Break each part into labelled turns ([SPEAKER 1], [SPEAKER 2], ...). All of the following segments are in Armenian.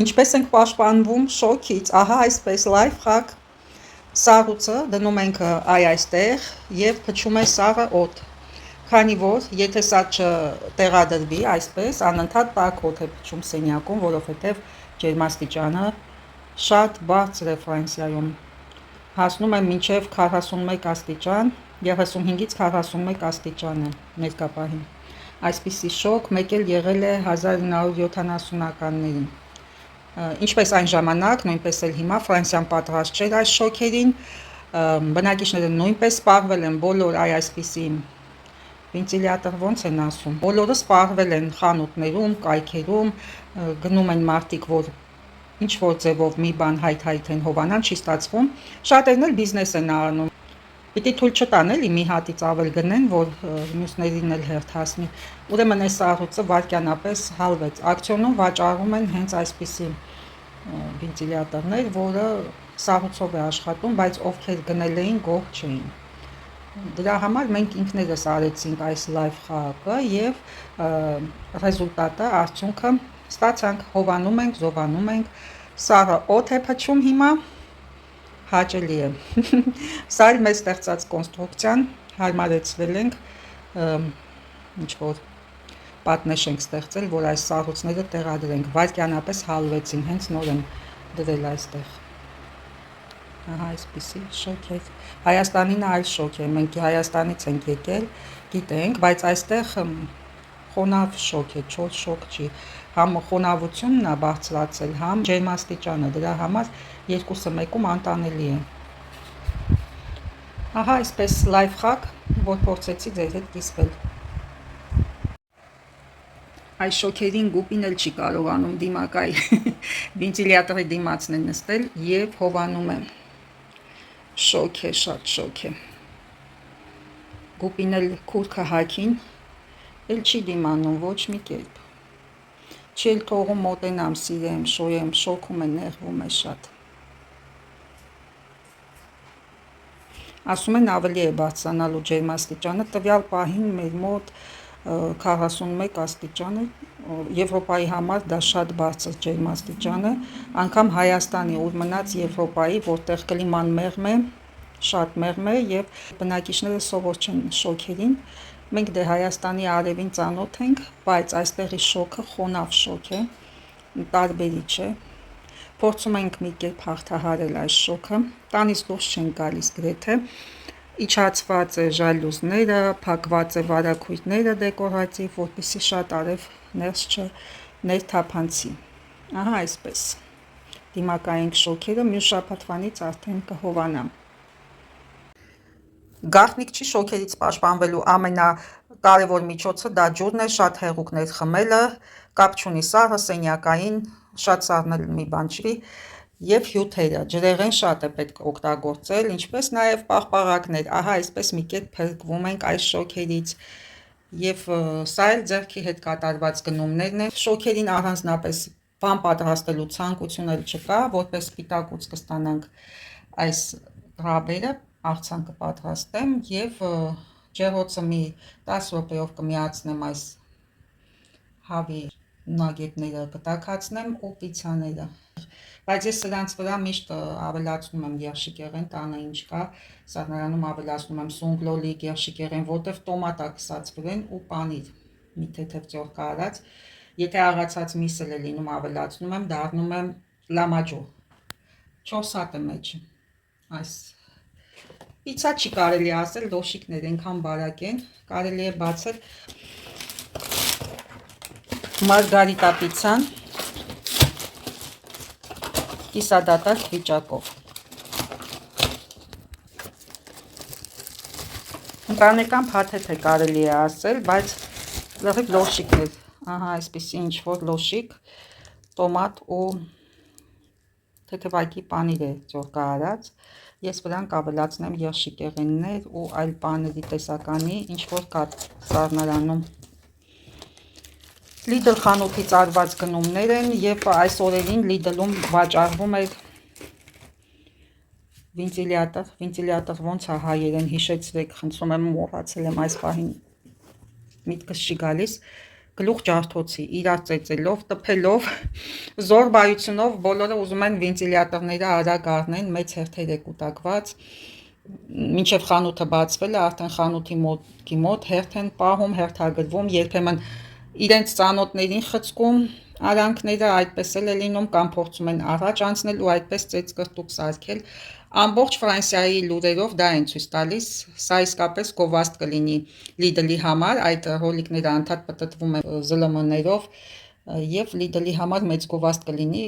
[SPEAKER 1] Ինչպես ենք պաշտպանվում շոկից, ահա այսպես լայֆ խակ սառույցը դնում ենք այստեղ եւ փչում է սառը օդ։ Քանի որ եթե սա չտեղադրվի այսպես, անընդհատ տաք օդ է փչում սենյակում, որովհետեւ ջերմաստիճանը շատ բարձր է Ֆրանսիայում։ Հասնում է մինչև 41 աստիճան, 35-ից 41 աստիճան է ներկապահին։ Այսպիսի շոկ մեկ էլ եղել է 1970-ականներին։ Ինչպես այն ժամանակ, նույնպես էլ հիմա Ֆրանսիան պատրաստ չէր այս շոկերին, բնակիչները նույնպես սպառվել են բոլոր այսպիսի վենտիլյատոր ոնց են ասում, բոլորը սպառվել են խանութներում, կայքերում, գնում են մարդիկ, որ ինչ որ ձևով մի բան հայթայթեն հովանան, չի ստացվում, շատերն էլ բիզնես են անում։ Պիտի թույլ չտան էլի մի հատից ավել գնեն, որ մյուսներին էլ հերթ հասնի։ Ուրեմն այս սառույցը վայրկյանապես հալվեց։ Ակցիոնում վաճառում են հենց այսպիսի վենտիլյատորներ, որը սառույցով է աշխատում, բայց ովքեր գնել էին, գող չէին։ Դրա համար մենք ինքներս արեցինք այս լայվ խաղը եւ ռեզուլտատը, արդյունքը ստացանք, հովանում ենք, զովանում ենք, սառը օդ է փչում հիմա, հաճելի է։ Սա էլ մեր ստեղծած կոնստրուկցիան հարմարեցրել ենք, ինչ որ պատնեշ ենք ստեղծել, որ այս սառույցները տեղադրենք, վայրկյանապես հալվեցին, հենց նոր եմ դրել այստեղ։ Ահա այսպիսի շոկ է։ Հայաստանին այլ շոկ է, մենք Հայաստանից ենք եկել, գիտենք, բայց այստեղ խոնավ շոկ է, չոր շոկ չի։ Համ խոնավությունն է բարձրացել, համ ջերմաստիճանը, դրա համար երկուսը մեկում անտանելի է։ Ահա այսպես լայվ խակ, որ փորձեցի ձեր հետ կիսվել։ Այս շոկերին գուպին էլ չի կարողանում դիմակայ վենտիլյատորի դիմացն է նստել եւ հովանում է։ Շոկ է, շատ շոկ է։ Գուպին էլ քուրքը հագին, էլ չի դիմանում ոչ մի կերպ։ Չի էլ թողում մոտենամ, սիրեմ, շոյեմ, շոքում է, նեղվում է շատ։ Ասում են ավելի է բարձրանալու ջերմաստիճանը, տվյալ պահին մեր մոտ 41 աստիճան է, Եվրոպայի համար դա շատ բարձր ջերմաստիճան է, անգամ Հայաստանի ուր մնաց Եվրոպայի, որտեղ կլիման մեղմ է, շատ մեղմ է եւ բնակիչները սովոր չեն շոկերին։ Մենք դե Հայաստանի արևին ծանոթ ենք, բայց այստեղի շոկը խոնավ շոկ է, տարբերիչ է։ Փորձում ենք մի կերպ հաղթահարել այս շոկը, տանից դուրս չենք գալիս գրեթե, իջացված է ժալյուզները, փակված է վարագույրները դեկորատիվ, որպեսզի շատ արև ներս չներթափանցի։ Ահա այսպես։ Դիմակայենք շոկերը, մյուս շաբաթվանից արդեն կհովանամ։ Գաղտնիք չի շոկերից պաշտպանվելու ամենակարևոր միջոցը դա ջուրն է, շատ հեղուկներ խմելը, կապ չունի սառը, սենյակային, շատ սառն էլ մի բան չի, եւ հյութերը, ջրեղեն շատ է պետք օգտագործել, ինչպես նաեւ պաղպաղակներ, ահա այսպես մի կերպ փրկվում ենք այս շոկերից, եւ սա էլ ձեռքի հետ կատարված գնումներն են, շոկերին առանձնապես բան պատրաստելու ցանկություն էլ չկա, որպես սպիտակուց կստանանք այս ռաբերը, աղցան կպատրաստեմ եւ ջեռոցը մի 10 րոպեով կմիացնեմ այս հավի նագետները կտաքացնեմ ու պիցաները, բայց ես սրանց վրա միշտ ավելացնում եմ երշիկեղեն, տանը ինչ կա, սառնարանում ավելացնում եմ սունգլոլիկ, երշիկեղեն, որտեղ տոմատ է քսած վրան ու պանիր, մի թեթև ծորկա արած, եթե աղացած միս էլ է լինում ավելացնում եմ, դառնում եմ լամաջո, 4 հատ է մեջը, այս պիցա չի կարելի ասել, լոշիկներ ենքան բարակ են, կարելի է բացել մարգարիտա պիցան կիսադատարկ վիճակով։ Ընտանեկան փաթեթ է կարելի է ասել, բայց լրիվ լոշիկներ, ահա այսպիսի ինչ որ լոշիկ, տոմատ ու թեթևակի պանիր է ծորկա արած, ես վրան կավելացնեմ երշիկեղեններ ու այլ պաների տեսականի, ինչ որ կա սառնարանում։ Lidl խանութից արված գնումներ են եւ այս օրերին Lidl-ում վաճառվում է վենտիլյատոր ոնց է հայերեն հիշեցրեք, խնդրում եմ, մոռացել եմ այս պահին միտքս չի գալիս, գլուխ ջարդոցի, իրար ծեծելով, տփելով, զոր բայությունով բոլորը ուզում են վենտիլյատորները արագ առնեն, մեծ հերթեր է կուտակված, մինչև խանութը բացվել է, արդեն խանութի մոտ հերթ են պահում, հերթագրվում, երբեմն իրենց ծանոթներին խցկում արանքները, այդպես էլ է լինում, կամ փորձում են առաջ անցնել ու այդպես ծեծկրտուկ սարքել։ Ամբողջ Ֆրանսիայի լուրերով դա են ցույց տալիս, սա իսկապես գովազդ կլինի Lidl-ի համար, այդ ռոլիկները անդադ պտտվում են ԶԼՄ-ներով եւ Lidl-ի համար մեծ գովազդ կլինի,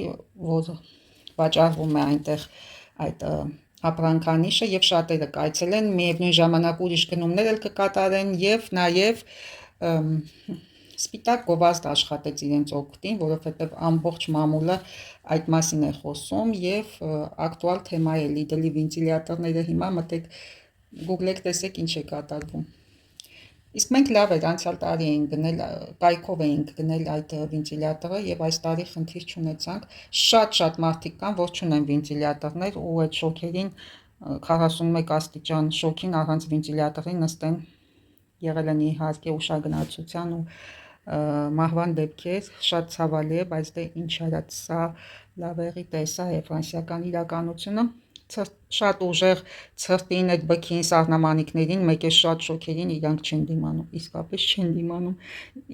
[SPEAKER 1] որ վաճառվում է այնտեղ այդ ապրանքանիշը եւ շատերը կայցելեն, միևնույն ժամանակ ուրիշ գնումներ էլ կկատարեն եւ նաեւ սպիտակ գովազդ աշխատեց իրենց օգտին, որովհետեւ ամբողջ մամուլը այդ մասին է խոսում եւ ակտուալ թեմա է Lidl-ի վենտիլյատորները, հիմա մտեք Google-եք, տեսեք ինչ է կատարվում։ Իսկ մենք լավ էր, անցյալ տարի էինք գնել, կայքով էինք գնել այդ վենտիլյատորը եւ այս տարի խնդիր չունեցանք։ Շատ մարդիկ կան, որ չունեն վենտիլյատորներ ու այդ շոկերին 41 աստիճան շոկին առանց վենտիլյատորի նստեն, եղել են իհարկե ուշագնացության ու մահվան դեպքեր, շատ ցավալի է, բայց դե ինչ արած, սա լավերի տեսա է ֆրանսիական իրականությունը, շատ ուժեղ ցրտին, այդ բքին, սառնամանիքներին, մեկ է շատ շոկերին իրանք չեն դիմանում, իսկապես չեն դիմանում,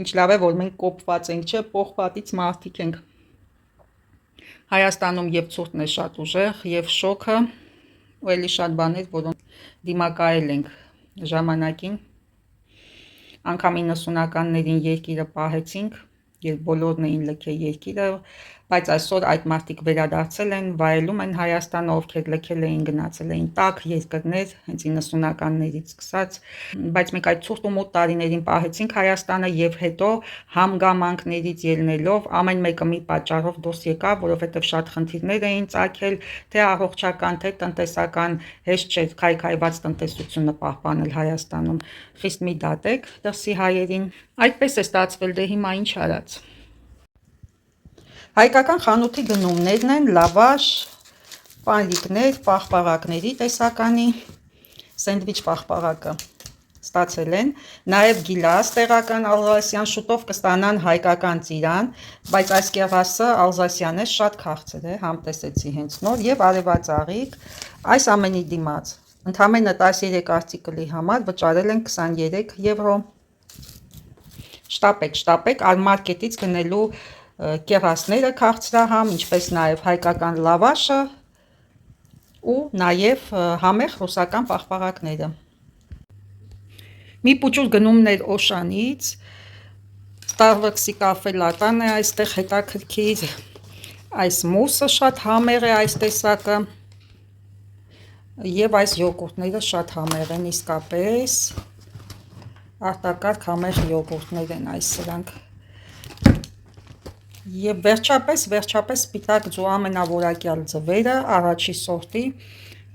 [SPEAKER 1] ինչ լավ է, որ մենք կոփված ենք, չէ, պողպատից մարդիկ ենք։ Հայաստանում եւ ցուրտն է շատ ուժեղ, եւ շոկը, ու էլի շատ բաներ, որոնք դիմակայել ենք ժամանակին, անգամ 90-ականներին երկիրը պահեցինք, երբ բոլորն էին լքել երկիրը, բայց այսօր այդ մարդիկ վերադարձել են, վայելում են Հայաստանը, ովքեր լքել էին, գնացել էին տաք երկրներ, հենց 90-ականներից սկսած, բայց մենք այդ ցուրտ ու մութ տարիներին պահեցինք Հայաստանը եւ հետո հանգամանքներից ելնելով ամեն մեկը մի պատճառով դուրս եկավ, որովհետեւ շատ խնդիրներ էին ծագել, թե առողջական, թե տնտեսական, հեշտ չէ քայքայված տնտեսությունը պահպանել Հայաստանում, խիստ մի դատեք դրսի հայերին, այդպես է ստացվել, դե հիմա ինչ արած։ Հայկական խանութի գնումներն են լավաշ, պանրիկներ, պաղպաղակների տեսականի, սենդվիչ պաղպաղակը ստացել են, նաև գիլաս տեղական ալզասյան, շուտով կստանան հայկական ծիրան, բայց այս կեղասը ալզասյան է, շատ քաղցր է, համտեսեցի հենց նոր եւ արևածաղիկ, այս ամենի դիմաց ընդամենը 13 արտիկլի համար վճարել են 23 եվրո։ Շտապեք, արմարկետից գնելու կեղասները քաղցրահամ, ինչպես նաև հայկական լավաշը ու նաև համեղ ռուսական պաղպաղակները։ Մի պուճուր գնումներ Օշանից, Starbucks-ի կաֆե լատան է այստեղ հետաքրքիր, այս մուսը շատ համեղ է այս տեսակը եւ այս յոգուրտները շատ համեղ են իսկապես, արտակարգ համեղ յոգուրտներ են այս սրանք։ Եվ վերջապես սպիտակ ձու ամենավորակյալ ձվերը, առաջի սորտի,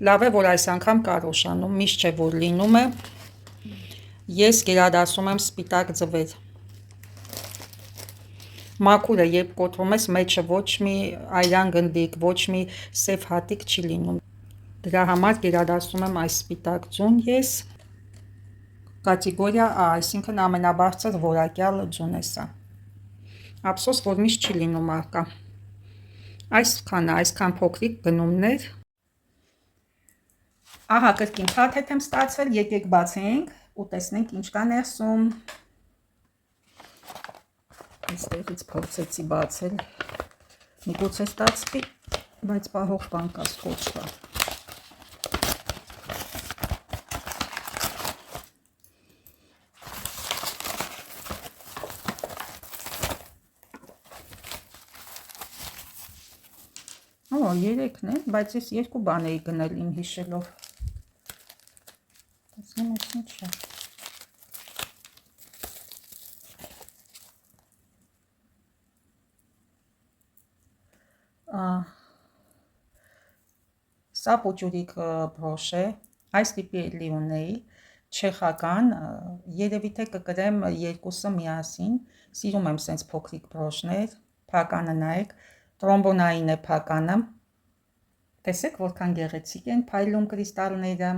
[SPEAKER 1] լավ է, որ այս անգամ կար Օշանում, միշտ չէ, որ լինում է, ես գերադասում եմ սպիտակ ձվեր։ Մաքուր է, երբ կոտրում ես, մեջը ոչ մի այրան գնդիկ, ոչ մի սև հատիկ չի լինում, դրա համար գերադասում եմ այս սպիտակ ձուն ես, կատեգորիա A, այսինքն ամենաբարձր որակյալ ձուն է սա։ Ափսոս, որ միշտ չի լինում արկա։ Այսքան փոքրիկ գնումներ։ Ահա կրկին փաթեթ եմ ստացվել, եկեք բացենք ու տեսնենք ինչ կա ներսում։ Այստեղից փորձեցի բացել, միգուցե ստացվի, բայց պահող բան կա, սկոչ կա։ Օ, 3-ն է, բայց ես 2 բան էի գնել իմ հիշելով։ Տեսնեմ ես ինչ է։ Սա պուճուրիկ բրոշ է, այս տիպի էլի ունեի, չեխական, երևի թե կկրեմ երկուսը միասին, սիրում եմ սենց փոքրիկ բրոշներ, փականը նայեք, տրոմբոնային է փականը, տեսեք որքան գեղեցիկ են փայլում կրիստալները,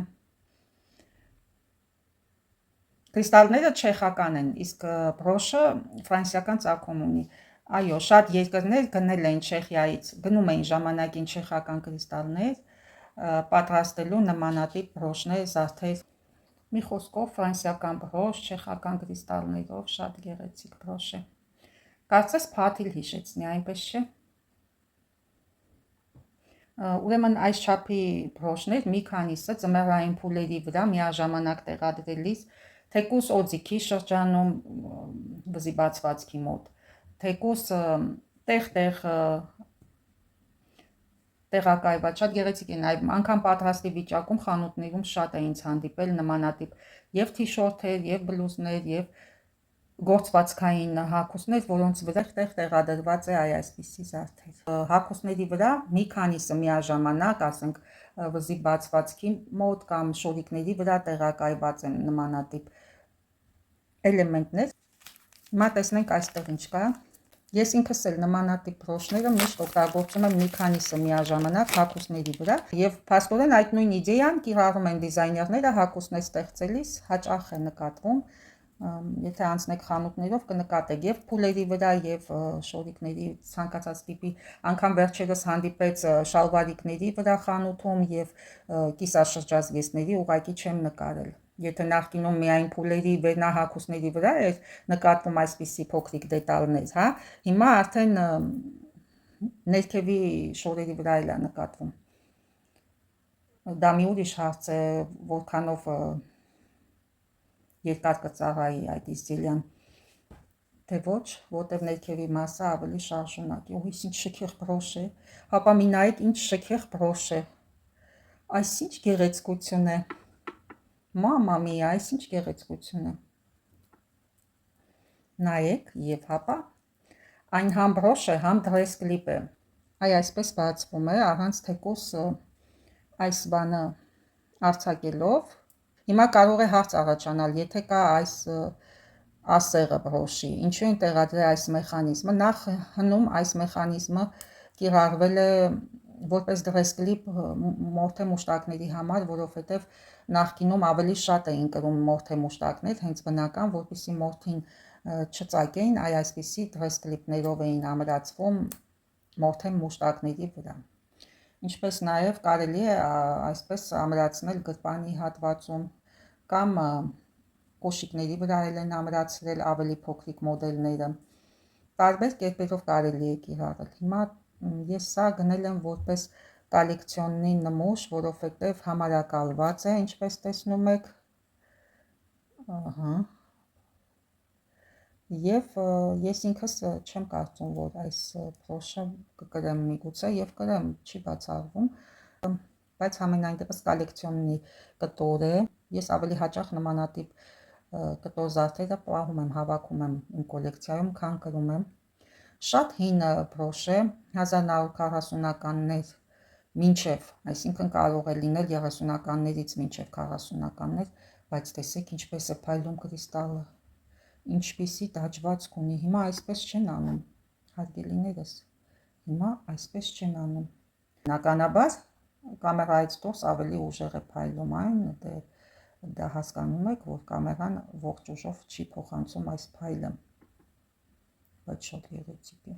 [SPEAKER 1] Կրիստալները չեխական են, իսկ բրոշը ֆրանսիական ծագում ունի։ Այո, շատ երկրներ գնել են Չեխիայից, գնում էին ժամանակին չեխական կրիստալներ, պատրաստելու նմանատիպ բրոշներ, զարդեր։ Մի խոսքով ֆրանսիական բրոշ, չեխական կրիստալներով շատ գեղեցիկ բրոշ է։ Կարծես փաթիլ հիշեցնի, այնպես չէ։ Ուրեմն այս չափի բրոշներ մի քանիսը ձմեռային փուլերի վրա միաժամանակ տեղադրելիս թեկուս օձիքի շրջանում վզի բացվածքի մոտ, թեկուս տեղ-տեղ տեղակայված, շատ գեղեցիկ են, անգամ պատրաստի վիճակում խանութներում շատ է ինձ հանդիպել նմանատիպ եւ թիշորթեր, եւ բլուզներ, եւ գործվածքային հագուստներ, որոնց վրա տեղադրված է այսպիսի զարդեր։ Հագուստների վրա մի քանիսը միաժամանակ, ասենք վզի բացվածքի մոտ կամ շորիկների վրա տեղակայված են նմանատիպ էլեմենտներ։ Հիմա տեսնենք այստեղ ինչ կա։ Ես ինքս էլ նմանատիպ բրոշները միշտ օգտագործում եմ մի քանիսը միաժամանակ հագուստների վրա եւ փաստորեն այդ նույն իդեան կիրառում են դիզայներները հագուստներ ստեղծելիս, հաճախ է նկատվում, եթե անցնեք խանութներով կնկատեք եւ փուլերի վրա եւ շորիկների ցանկացած տիպի, անգամ վերջերս հանդիպեց շալվարիկների վրա խանութում եւ կիսաշրջազգեստների, ուղղակի չեմ նկարել։ Եթե նախկինում միայն փուլերի վերնահագուստների վրա էր նկատվում այսպիսի փոքրիկ դետալներ, հա, հիմա արդեն ներքևի շորերի վրա էլ է նկատվում։ Դա մի ուրիշ հարց է, որքանով երկար կծառայի այդ իզդելյան, թե ոչ, որտեղ ներքևի մասը ավելի շարժունակ է։ Ինչ շքեղ բրոշ է, հապա մի նայեք ինչ շքեղ բրոշ է, այս ինչ գեղեցկություն է, մամա միա, այս ինչ գեղեցկություն է, նայեք եւ հապա, այն համ բրոշ է, համ դրես կլիպ է, այսպես բացվում է, առանց թեկուս այս բանը արձակելով։ Հիմա կարող է հարց առաջանալ, եթե կա այս ասեղը բրոշի, ինչու են տեղադրել այս մեխանիզմը։ Նախ հնում այս մեխանիզմը կիրառվել է որպես դրես կլիպ մորթե մուշտակների համար, որովհետև նախկինում ավելի շատ էին կրում մորթե մուշտակներ, հենց բնական, որպեսզի մորթին չծակեին, այսպիսի դրես կլիպներով էին ամրացվում մորթե մուշտակների վրա։ Ինչպես նաև կարելի է այսպես ամրացնել գրպանի հատվածում կամ կոշիկների վրա են ամրացրել ավելի փոքրիկ մոդելները։ Տարբեր կերպերով կարելի է կիրառել։ Հիմա ես սա գնել եմ որպես կոլեկցիոնի նմուշ, որովհետև համարակալված է, ինչպես տեսնում եք։ Ահա։ Եվ ես ինքս չեմ կարծում, որ այս բրոշը կկրեմ միգուցե եւ կրեմ, չի բացառվում, բայց համենայն դեպս կոլեկցիոնի կտոր է։ Ես ավելի հաճախ նմանատիպ կտոր զարդերը պահում եմ, հավաքում եմ իմ կոլեկցիայում, քան կրում եմ։ Շատ հին բրոշ է, 1940-ականներ մինչև, այսինքն կարող է լինել 30-ականներից մինչև 40-ականներ, բայց տեսեք ինչպես է փայլում կրիստալը, ինչպիսի դաջվածք ունի։ Հիմա այսպես չեն անում, հարգելիներս, հիմա այսպես չեն անում։ Բնականաբար կամերայից դուրս ավելի ուժեղ է փայլում այն, դա հասկանում եք, որ կամերան ողջ ուժով չի փոխանցում այս փայլը, բայց շատ գեղեցիկ է,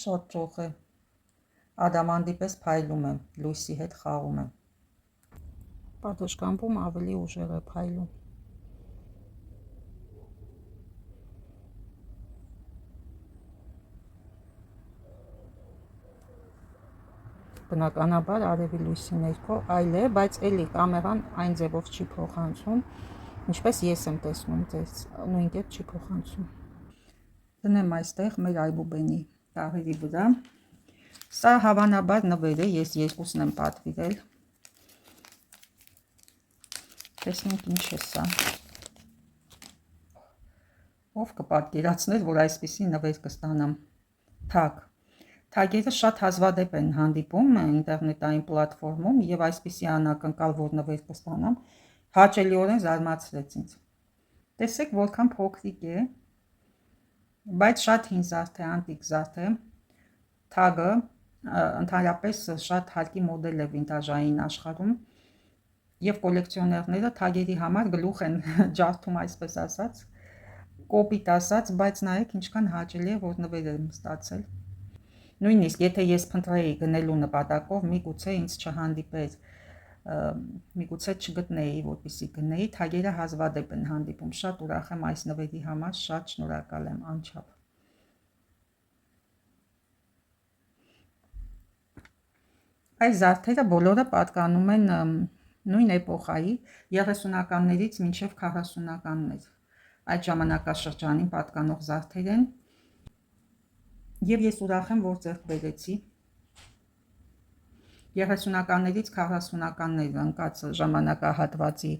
[SPEAKER 1] շատ ճոխ է, ադամանդի պես փայլում է, լույսի հետ խաղում է, պատշգամբում ավելի ուժեղ է փայլում։ Բնականաբար արևի լույսի ներքո այլ է, բայց էլի կամերան այն ձևով չի փոխանցում, ինչպես ես եմ տեսնում, ձեզ նույն կերպ չի փոխանցում։ Դնեմ այստեղ մեր այբուբենի տաղերի վրա։ Սա հավանաբար նվեր է, ես երկուսն եմ պատվիրել։ Տեսնենք ինչ է սա։ Ով կպատկերացներ, որ այսպիսի նվեր կստանամ։ Թագ։ Թագերը շատ հազվադեպ են հանդիպում ինտերնետային պլատֆորմում եւ այսպիսի անակնկալ, որ նվեր կստանամ, հաճելիորեն զարմացրեց ինձ։ Տեսեք որքան փոքրիկ է, բայց շատ հին զարդ է, անտիկ զարդ է։ Թագը ընդհանրապես շատ հարկի մոդել է վինտաժային աշխարհում։ Եվ կոլեկցիոներները թագերի համար գլուխ են ջարդում, այսպես ասած, կոպիտ ասած, բայց նայեք ինչքան հաճելի է, որ նվեր եմ ստացել։ Նույնիսկ եթե ես փնտրեի գնելու նպատակով, միգուցե ինձ չհանդիպեր, միգուցե չգտնեի, որպեսզի գնեի, թագերը հազվադեպ են հանդիպում։ Շատ ուրախ եմ այս նվերի համար, շատ շնորհակալ եմ անչափ։ Այս զարդերը բոլորը պատկանում են նույն էպոխայի 30-ականներից մինչև 40-ականներ։ Այդ ժամանակաշրջանին պատկանող զարդեր են, եւ ես ուրախ եմ, որ ձեռք բերեցի 30-ականներից 40-ականներ ընկած ժամանակահատվածի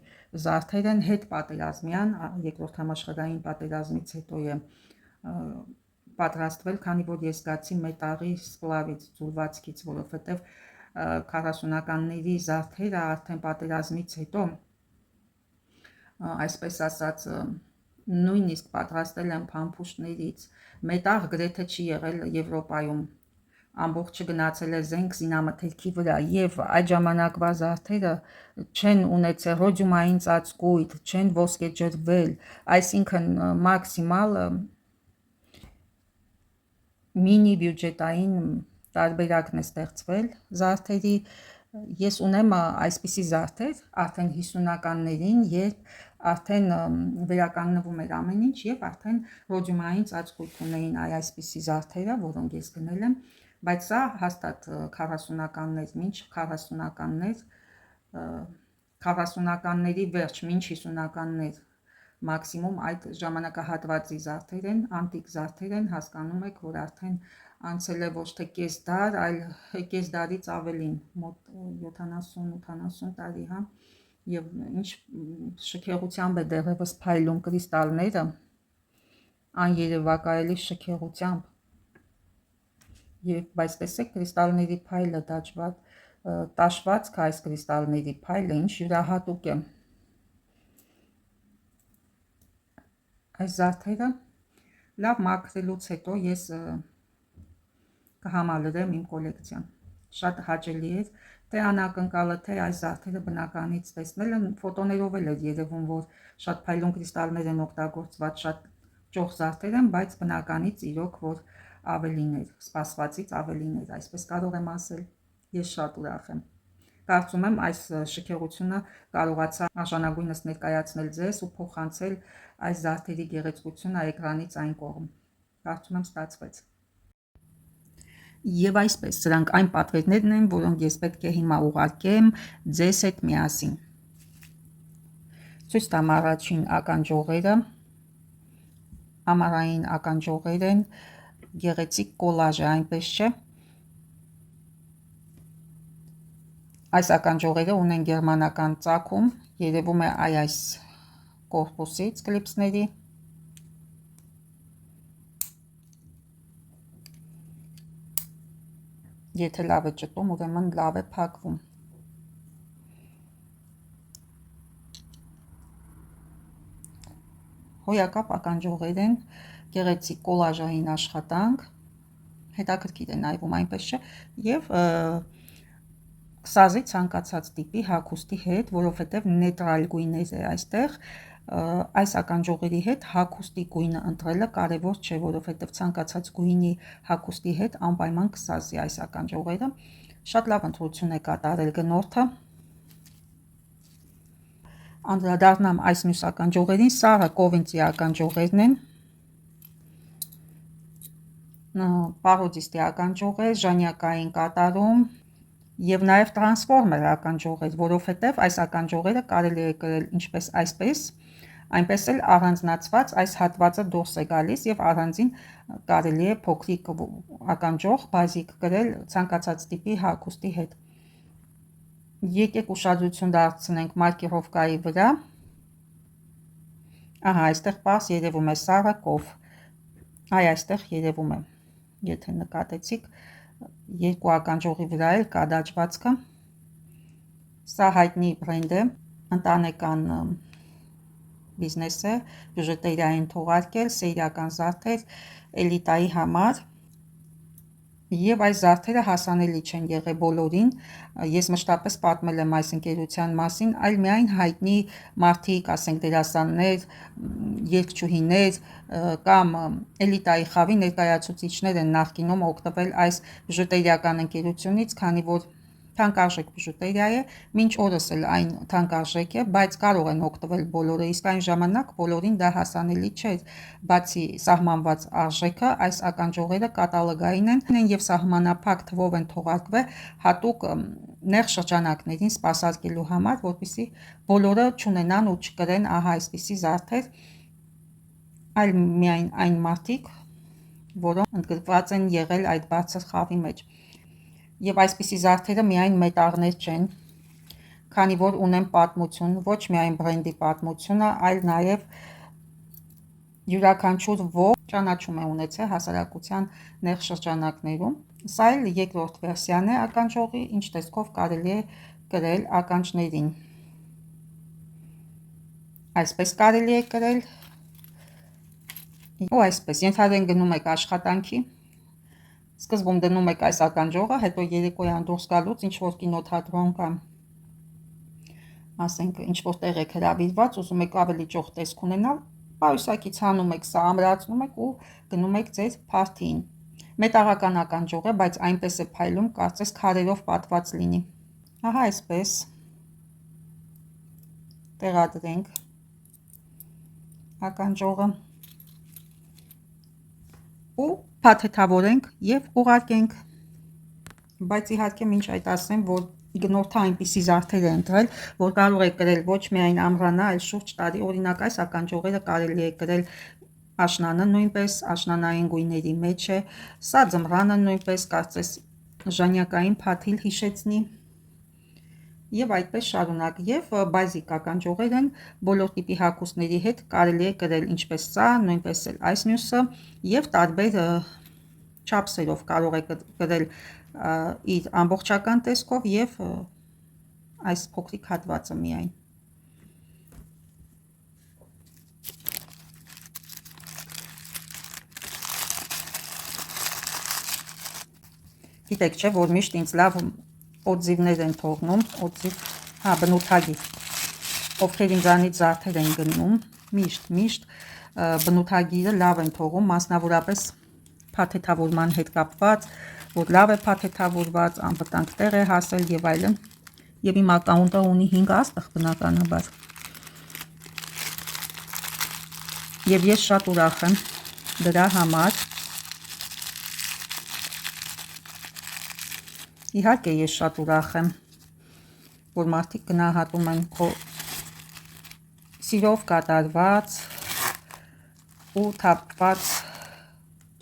[SPEAKER 1] զարդեր են, հետ պատերազմյան, երկրորդ համաշխարհային պատերազմից հետո է պատրաստվել, քանի որ ես գացի մետաղի սպլավից, ձուլվածքից, որովհետև 40-ականների զարդերը արդեն պատերազմից հետո, այսպես ասած, նույնիսկ պատրաստել են փամփուշտներից, մետաղ գրեթե չի եղել Եվրոպայում, ամբողջը գնացել է զենք զինամթերքի վրա, եւ այդ ժամանակվա զարդերը չեն ունեցել ռոդիումային ծածկույթ, չեն ոսկեջրվել, այսինքն մաքսիմալ մինի բյուջետային տարբերակն է ստեղծվել զարդերի։ Ես ունեմ այսպիսի զարդեր արդեն 50-ականներին, երբ արդեն վերականգնվում էր ամեն ինչ եւ արդեն ռոդիումային ծածկույթ ունեին այսպիսի զարդերը, որոնք ես գնել եմ, բայց սա հաստատ 40-ականներ, մինչ 40-ականներ, 40-ականների վերջ, մինչ 50-ականներ մաքսիմում այդ ժամանակահատվածի զարդեր են, անտիկ զարդեր են, հասկանում եք, որ արդեն անցել է ոչ թե կես դար, այլ կես դարից ավելին, մոտ 70-80 տարի, հա, եւ ինչ շքեղությամբ է դեռևս փայլում կրիստալները, աներևակայելի շքեղությամբ, եւ բայց տեսեք կրիստալների փայլը տաշվածքը այս կրիստալների փայլը ինչ յուրահատուկ է։ Այս զարդերը լավ մաքրելուց հետո ես կհամալրեմ իմ կոլեկցիան։ Շատ հաճելի էր, թե անակնկալը, թե այս զարդերը բնականից տեսնելը, ֆոտոներով էլ էր երևում, որ շատ փայլուն կրիստալներ են օգտագործված, շատ ճոխ զարդեր են, բայց բնականից իրոք, որ ավելին էր, սպասվածից ավելին էր, այսպես կարող եմ ասել։ Ես շատ ուրախ եմ։ Կարծում եմ այս շքեղությունը կարողացա արժանագույնս ներկայացնել ձեզ ու փոխանցել այս զարդերի գեղեցկությունը էկրանից այն կողմ։ Կարծում եմ ստացվեց։ Եվ այսպես, սրանք այն պատվերներն են, որոնք ես պետք է հիմա ուղարկեմ ձեզ հետ միասին։ Ցույց տամ առաջին ականջողերը, ամառային ականջողեր են, գեղեցիկ կոլաժ է, այնպես չէ։ Այս ականջողերը ունեն գերմանական ծագում, երևում է այս կորպուսից կլիպսների։ Եթե լավ է ճտում, ուրեմն լավ է փակվում։ Հոյակապ ականջողեր են, գեղեցիկ կոլաժային աշխատանք, հետաքրքիր է նայվում, այնպես չէ, եւ սազի ցանկացած տիպի հագուստի հետ, որովհետև նեյտրալ գույներ է այստեղ, այս ականջողերի հետ հագուստի գույնը ընտրելը կարևոր չէ, որովհետև ցանկացած գույնի հագուստի հետ անպայման կսազի այս ականջողերը։ Շատ լավ ընտրություն է կատարել գնորդը։ Անդրադառնամ այս մյուս ականջողերին, սաղը կովինցի ականջողերն են, պարոդիստի ականջողեր, ժանյակային կատարում եւ նաեւ տրանսֆորմեր ականջողեր, որովհետեւ այս ականջողերը կարելի է կրել ինչպես այսպես, այնպես էլ առանձնացված այս հատվածը դուրս է գալիս եւ առանձին կարելի է փոքրիկ ականջող բազիկ կրել ցանկացած տիպի հագուստի հետ։ Եկեք ուշադրություն դարձնենք մարկիրովկայի վրա։ Ահա, այստեղ պարզ երևում է սաղը կով։ Այստեղ երևում է, եթե նկատեցիք, երկու ականջողի վրա էլ կա դաջվածքը։ Սա հայտնի բրենդ է, ընտանեկան բիզնես է, բյուջետերային թողարկել, սերիական զարդեր էլիտայի համար։ Եվ այս զարդերը հասանելի չեն եղել բոլորին, ես մշտապես պատմել եմ այս ընկերության մասին, այլ միայն հայտնի մարդիկ, ասենք դերասաններ, երգչուհիներ կամ էլիտայի խավի ներկայացուցիչներ են նախկինում օգտվել այս բիժուտերիական ընկերությունից, քանի որ թանկարժեք բիժուտերիա է, մինչ օրս էլ այն թանկարժեք է, բայց կարող են օգտվել բոլորը, իսկ այն ժամանակ բոլորին դա հասանելի չէր, բացի սահմանված արժեքը, այս ականջողերը կատալոգային են եւ սահմանափակ թվով են թողարկվել հատուկ նեղ շրջանակներին սպասարկելու համար, որպեսզի բոլորը չունենան ու չկրեն ահա այսպիսի զարդեր, այլ միայն այն մարդիկ, որոնք ընդգրկված են եղել այդ բարձր խավի մեջ։ Եվ այսպիսի զարդերը միայն մետաղներ չեն, քանի որ ունեն պատմություն, ոչ միայն բրենդի պատմությունը, այլ նաև յուրաքանչյուր ով ճանաչում է ունեցել հասարակության նեղ շրջանակներում։ Սա էլ երկրորդ վերսիան է ականջողի, ինչ տեսքով կարելի է կրել ականջներին։ Այսպես կարելի է կրել, ու այսպես, ենթադրենք գնում եք աշխատանքի, սկզբում դնում եք այս ականջողը, հետո երեկոյան դուրս գալուց ինչ-որ կինոթատրոն կամ ասենք ինչ-որ տեղ եք հրավիրված, ուզում եք ավելի ճոխ տեսք ունենալ, պայուսակից հանում եք սա, ամրացնում եք ու գնում եք ձեր փարթիին։ Մետաղական ականջող է, բայց այնպես է փայլում, կարծես քարերով պատված լինի։ Ահա այսպես տեղադրենք ականջողը ու փաթեթավորենք եւ ուղարկենք, բայց իհարկե մինչ այդ ասեմ, որ գնորդը այնպիսի զարդեր է ընտրել, որ կարող է կրել ոչ միայն ամռանը, այլ շուրջ տարի, օրինակ այս ականջողերը կարելի է կրել աշնանը նույնպես, աշնանային գույների մեջ է, սա ձմռանը նույնպես, կարծես ժանյակային փաթիլ հիշեցնի եւ այդպես շարունակ, եւ բազիկ ականջողեր են, բոլոր տիպի հագուստների հետ կարելի է կրել ինչպես սա, նույնպես էլ այս մյուսը եւ տարբեր չափսերով կարող է կրել իր ամբողջական տեսքով եւ այս փոքրիկ հատվածը միայն։ Գիտեք չէ, որ միշտ ինձ լավ օձիվներ են թողնում, օձիվ, բնութագիր, ովքեր ինձանից զարդեր են գնում, միշտ բնութագիրը լավ են թողում, մասնավորապես փաթեթավորման հետ կապված, որ լավ է փաթեթավորված, անվտանգ տեղ է հասել եւ այլն, եւ իմ ակաունտը ունի 5 աստղ բնականաբար։ Եվ ես շատ ուրախ եմ դրա համար։ Իհարկե ես շատ ուրախ եմ, որ մարդիկ գնահատում են քո սիրով կատարված ու թափված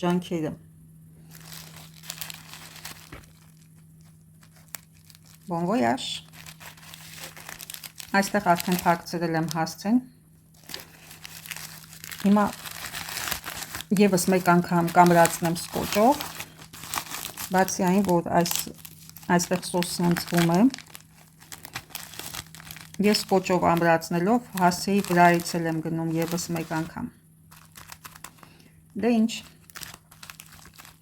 [SPEAKER 1] ջանքերը։ Bon voyage։ Այստեղ արդեն փակցրել եմ հասցեն։ Հիմա եւս մեկ անգամ կամրացնեմ սկոճով, բացի այն, որ այստեղ սոսն ընծվում է, ես սկոճով ամրացնելով հասցեի վրայից եմ գնում եւս մեկ անգամ։ Դե ինչ,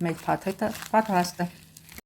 [SPEAKER 1] մեր փաթեթը պատրաստ է։